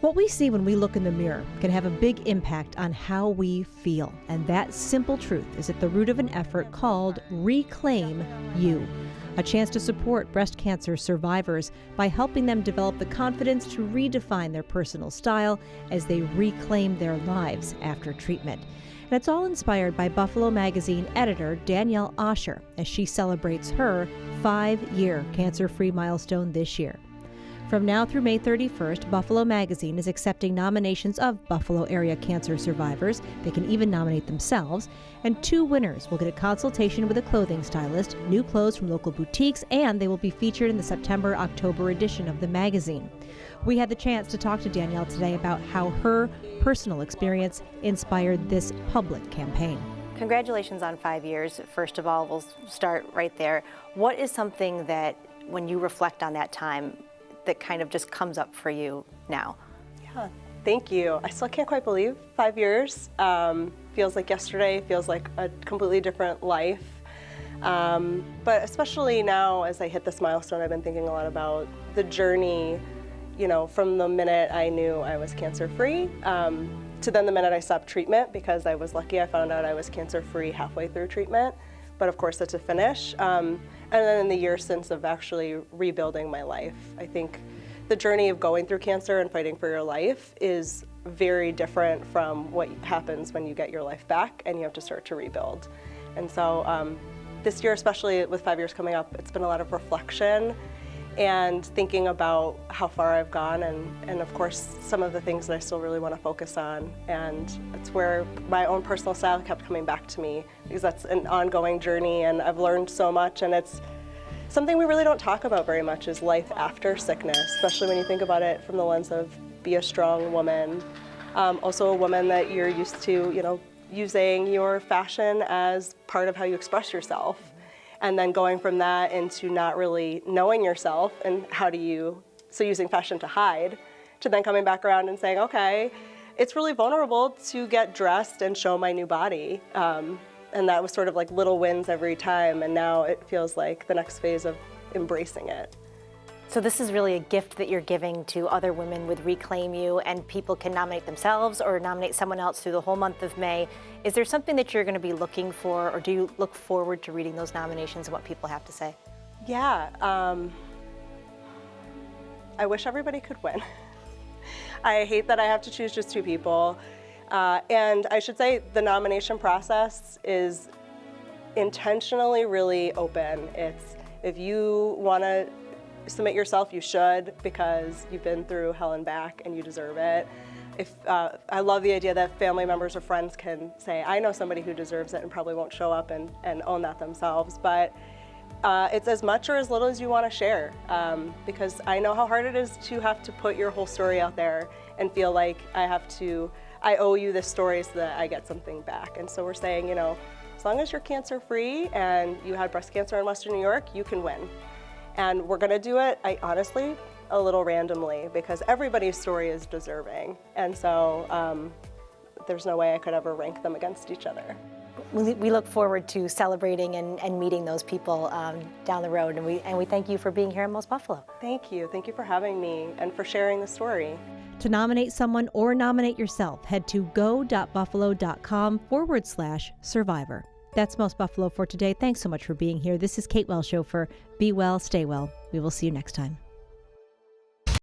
What we see when we look in the mirror can have a big impact on how we feel. And that simple truth is at the root of an effort called Reclaim You, a chance to support breast cancer survivors by helping them develop the confidence to redefine their personal style as they reclaim their lives after treatment. And it's all inspired by Buffalo Magazine editor Danielle Osher as she celebrates her 5-year cancer-free milestone this year. From now through May 31st, Buffalo Magazine is accepting nominations of Buffalo area cancer survivors. They can even nominate themselves. And 2 winners will get a consultation with a clothing stylist, new clothes from local boutiques, and they will be featured in the September-October edition of the magazine. We had the chance to talk to Danielle today about how her personal experience inspired this public campaign. Congratulations on 5 years. First of all, we'll start right there. What is something that, when you reflect on that time, that kind of just comes up for you now? Yeah, thank you. I still can't quite believe 5 years. Feels like yesterday, feels like a completely different life. But especially now as I hit this milestone, I've been thinking a lot about the journey, you know, from the minute I knew I was cancer-free to then the minute I stopped treatment, because I was lucky I found out I was cancer-free halfway through treatment. But of course, that's a finish. And then in the years since of actually rebuilding my life, I think the journey of going through cancer and fighting for your life is very different from what happens when you get your life back and you have to start to rebuild. And so this year, especially with 5 years coming up, it's been a lot of reflection and thinking about how far I've gone and of course some of the things that I still really want to focus on. And it's where my own personal style kept coming back to me, because that's an ongoing journey and I've learned so much, and it's something we really don't talk about very much, is life after sickness, especially when you think about it from the lens of be a strong woman. Also a woman that you're used to, you know, using your fashion as part of how you express yourself. And then going from that into not really knowing yourself and so using fashion to hide, to then coming back around and saying, okay, it's really vulnerable to get dressed and show my new body. And that was sort of like little wins every time, and now it feels like the next phase of embracing it. So this is really a gift that you're giving to other women with Reclaim You, and people can nominate themselves or nominate someone else through the whole month of May. Is there something that you're going to be looking for, or do you look forward to reading those nominations and what people have to say? Yeah, I wish everybody could win. I hate that I have to choose just 2 people. And I should say the nomination process is intentionally really open. It's, if you want to submit yourself, you should, because you've been through hell and back and you deserve it. I love the idea that family members or friends can say, I know somebody who deserves it, and probably won't show up and own that themselves. But it's as much or as little as you want to share, because I know how hard it is to have to put your whole story out there and feel like I owe you this story so that I get something back. And so we're saying, you know, as long as you're cancer-free and you had breast cancer in Western New York, you can win. And we're going to do it, honestly, a little randomly, because everybody's story is deserving. And so there's no way I could ever rank them against each other. We look forward to celebrating and meeting those people down the road, and we thank you for being here in Most Buffalo. Thank you. Thank you for having me and for sharing the story. To nominate someone or nominate yourself, head to go.buffalo.com/survivor. That's Most Buffalo for today. Thanks so much for being here. This is Kate Welsh Show for Be Well, Stay Well. We will see you next time.